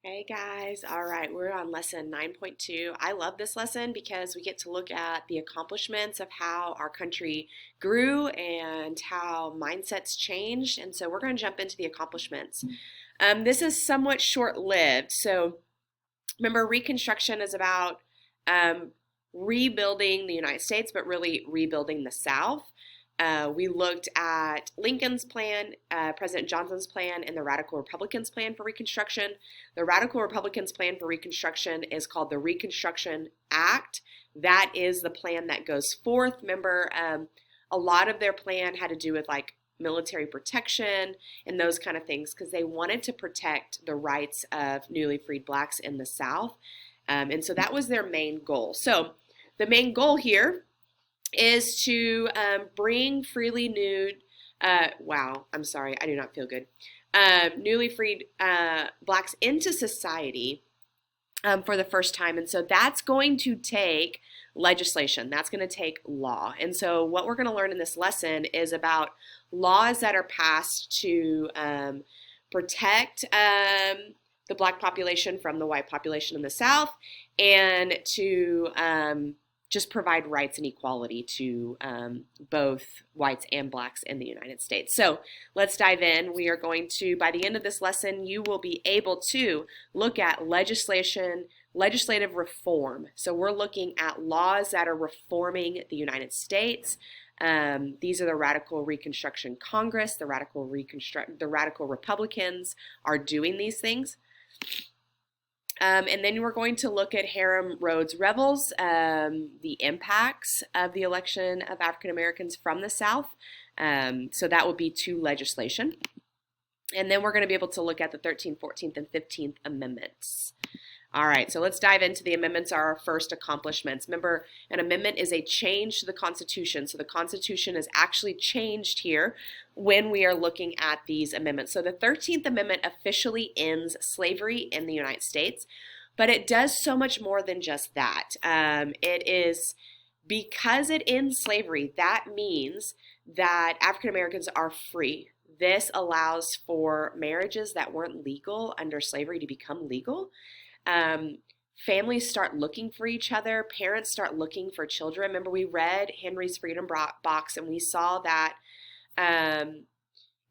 Hey guys, all right, we're on lesson 9.2. I love this lesson because we get to look at the accomplishments of how our country grew and how mindsets changed. And so we're going to jump into the accomplishments. This is somewhat short-lived. So remember, Reconstruction is about rebuilding the United States, but really rebuilding the South. We looked at Lincoln's plan, President Johnson's plan, and the Radical Republicans' plan for Reconstruction. The Radical Republicans' plan for Reconstruction is called the Reconstruction Act. That is the plan that goes forth. Remember, a lot of their plan had to do with like military protection and those kind of things because they wanted to protect the rights of newly freed blacks in the South. And so that was their main goal. So the main goal here is to bring freely nude, wow, I'm sorry, I do not feel good, newly freed blacks into society for the first time. And so that's going to take legislation. That's going to take law. And so what we're going to learn in this lesson is about laws that are passed to protect the black population from the white population in the South and to just provide rights and equality to both whites and blacks in the United States. So let's dive in. We are going to, by the end of this lesson, you will be able to look at legislative reform. So we're looking at laws that are reforming the United States. These are the Radical Reconstruction Congress, the Radical Republicans are doing these things. And then we're going to look at Harem Rhodes Rebels, the impacts of the election of African Americans from the South. So that will be to legislation. And then we're going to be able to look at the 13th, 14th, and 15th Amendments. All right, so let's dive into the amendments are our first accomplishments. Remember, an amendment is a change to the Constitution. So the Constitution is actually changed here when we are looking at these amendments. So the 13th Amendment officially ends slavery in the United States, but it does so much more than just that. It is because it ends slavery, that means that African Americans are free. This allows for marriages that weren't legal under slavery to become legal. Families start looking for each other. Parents start looking for children. Remember, we read Henry's Freedom Box, and we saw that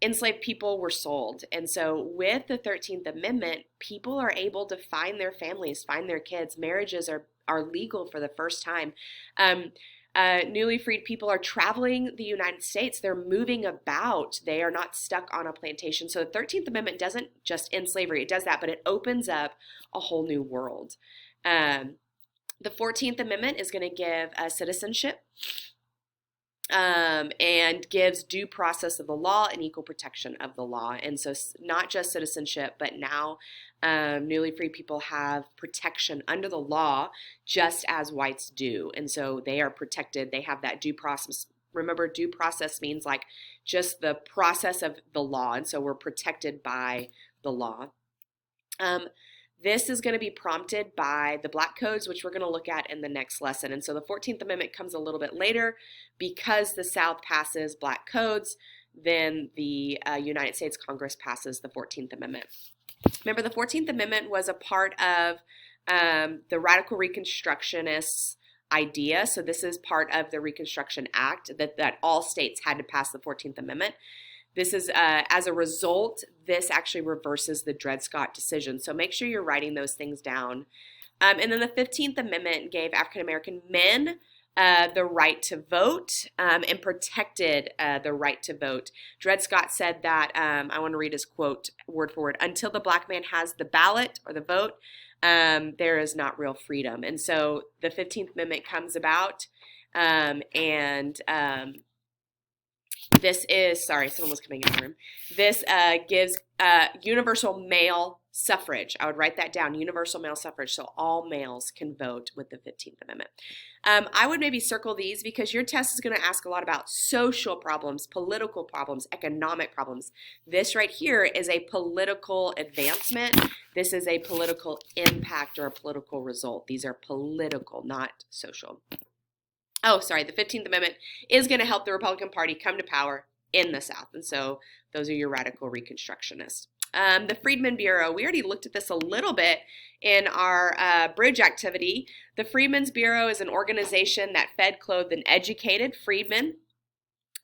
enslaved people were sold. And so with the 13th Amendment, people are able to find their families, find their kids. Marriages are legal for the first time. Newly freed people are traveling the United States. They're moving about. They are not stuck on a plantation. So the 13th Amendment doesn't just end slavery. It does that, but it opens up a whole new world. The 14th Amendment is going to give citizenship and gives due process of the law and equal protection of the law. And so not just citizenship, but now newly freed people have protection under the law just as whites do. And so they are protected. They have that due process. Remember, due process means like just the process of the law. And so we're protected by the law. This is going to be prompted by the Black Codes, which we're going to look at in the next lesson. And so the 14th Amendment comes a little bit later. Because the South passes Black Codes, then the United States Congress passes the 14th Amendment. Remember, the 14th Amendment was a part of the Radical Reconstructionists' idea. So this is part of the Reconstruction Act, that all states had to pass the 14th Amendment. This is, as a result, this actually reverses the Dred Scott decision. So make sure you're writing those things down. And then the 15th Amendment gave African American men the right to vote and protected the right to vote. Dred Scott said that, I want to read his quote word for word, until the black man has the ballot or the vote, there is not real freedom. And so the 15th Amendment comes about this is, sorry, someone was coming in the room. This gives universal male suffrage. I would write that down, universal male suffrage, so all males can vote with the 15th Amendment. I would maybe circle these because your test is going to ask a lot about social problems, political problems, economic problems. This right here is a political advancement. This is a political impact or a political result. These are political, not social. Oh, sorry, the 15th Amendment is going to help the Republican Party come to power in the South. And so those are your radical Reconstructionists. The Freedmen Bureau, we already looked at this a little bit in our bridge activity. The Freedmen's Bureau is an organization that fed, clothed, and educated freedmen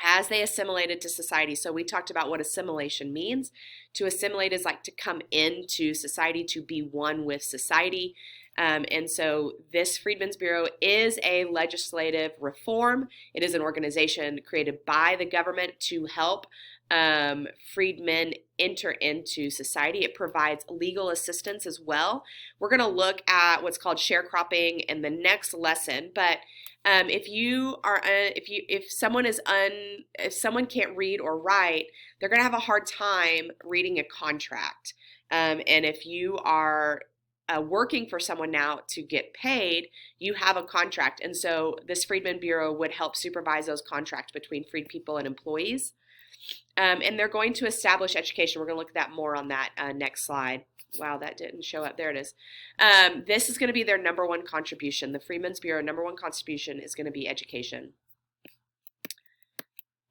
as they assimilated to society. So we talked about what assimilation means. To assimilate is like to come into society, to be one with society. And so this Freedmen's Bureau is a legislative reform. It is an organization created by the government to help freedmen enter into society. It provides legal assistance as well. We're going to look at what's called sharecropping in the next lesson, but if someone can't read or write, they're going to have a hard time reading a contract. And if you are working for someone now to get paid, you have a contract. And so this Freedmen Bureau would help supervise those contracts between freed people and employees. And they're going to establish education. We're going to look at that more on that next slide. Wow, that didn't show up. There it is. This is going to be their number one contribution. The Freedmen's Bureau number one contribution is going to be education.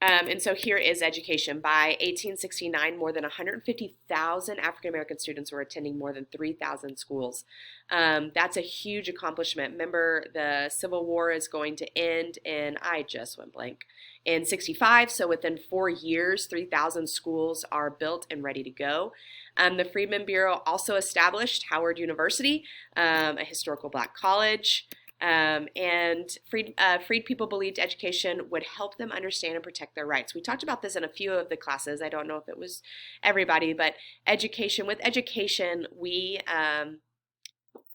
And so here is education. By 1869, more than 150,000 African-American students were attending more than 3,000 schools. That's a huge accomplishment. Remember, the Civil War is going to end in, I just went blank, in 65. So within 4 years, 3,000 schools are built and ready to go. The Freedmen Bureau also established Howard University, a historical black college. And freed people believed education would help them understand and protect their rights. We talked about this in a few of the classes. I don't know if it was everybody, but with education, we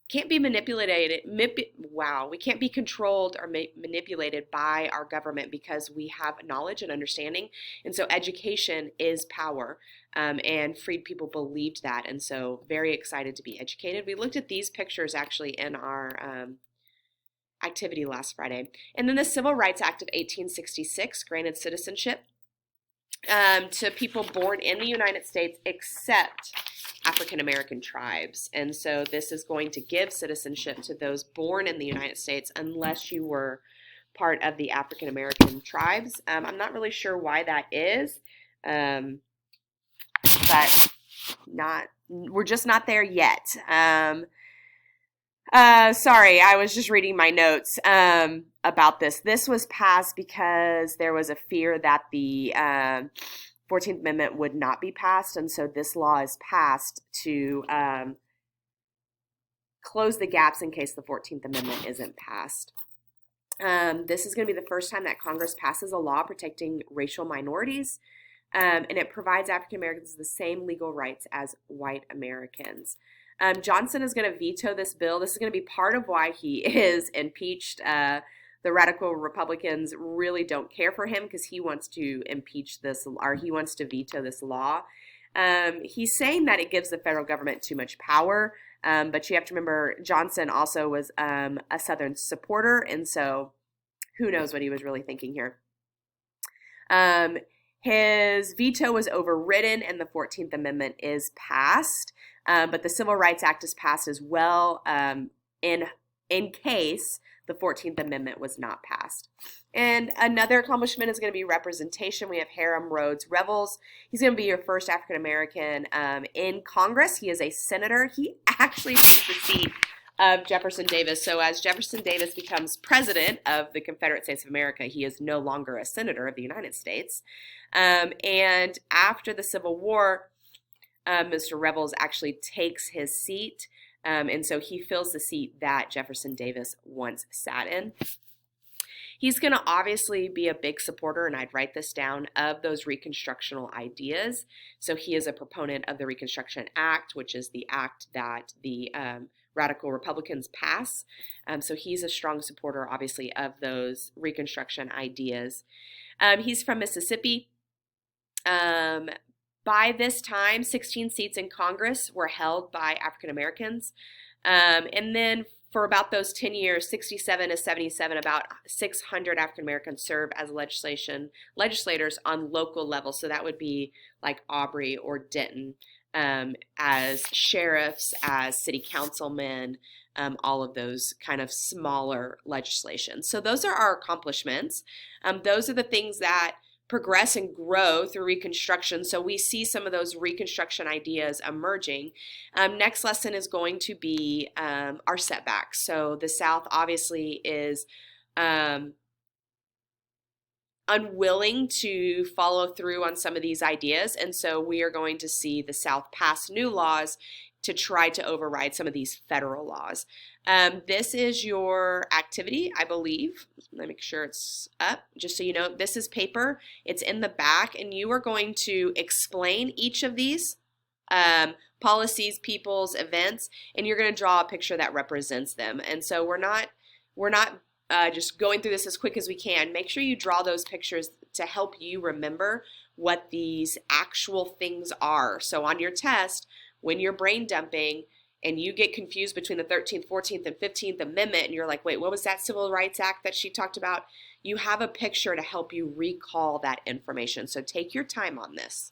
can't be manipulated. We can't be controlled or manipulated by our government because we have knowledge and understanding. And so education is power. And freed people believed that. And so very excited to be educated. We looked at these pictures actually in our activity last Friday. And then the Civil Rights Act of 1866 granted citizenship to people born in the United States except African American tribes. And so this is going to give citizenship to those born in the United States unless you were part of the African American tribes. I'm not really sure why that is, but we're just not there yet. Sorry, I was just reading my notes about this. This was passed because there was a fear that the 14th Amendment would not be passed, and so this law is passed to close the gaps in case the 14th Amendment isn't passed. This is going to be the first time that Congress passes a law protecting racial minorities, and it provides African Americans the same legal rights as white Americans. Johnson is going to veto this bill. This is going to be part of why he is impeached. The radical Republicans really don't care for him because he wants to impeach this, or he wants to veto this law. He's saying that it gives the federal government too much power, but you have to remember Johnson also was a Southern supporter, and so who knows what he was really thinking here. His veto was overridden and the 14th Amendment is passed, but the Civil Rights Act is passed as well in case the 14th Amendment was not passed. And another accomplishment is going to be representation. We have Hiram Rhodes Revels. He's going to be your first African American in Congress. He is a senator. He actually takes the seat of Jefferson Davis. So as Jefferson Davis becomes president of the Confederate States of America, he is no longer a senator of the United States. And after the Civil War, Mr. Revels actually takes his seat. And so he fills the seat that Jefferson Davis once sat in. He's going to obviously be a big supporter, and I'd write this down, of those Reconstructional ideas. So he is a proponent of the Reconstruction Act, which is the act that the radical Republicans pass. So he's a strong supporter, obviously, of those Reconstruction ideas. He's from Mississippi. By this time, 16 seats in Congress were held by African Americans. And then for about those 10 years, 67 to 77, about 600 African Americans serve as legislators on local levels. So that would be like Aubrey or Denton, as sheriffs, as city councilmen, all of those kind of smaller legislation. So those are our accomplishments. Those are the things that progress and grow through Reconstruction. So we see some of those Reconstruction ideas emerging. Next lesson is going to be our setbacks. So the South obviously is unwilling to follow through on some of these ideas, and so we are going to see the South pass new laws to try to override some of these federal laws. This is your activity, I believe. Let me make sure it's up. Just so you know, this is paper. It's in the back, and you are going to explain each of these policies, peoples, events, and you're going to draw a picture that represents them. And so we're not just going through this as quick as we can. Make sure you draw those pictures to help you remember what these actual things are. So on your test, when you're brain dumping and you get confused between the 13th, 14th, and 15th Amendment, and you're like, wait, what was that Civil Rights Act that she talked about? You have a picture to help you recall that information. So take your time on this.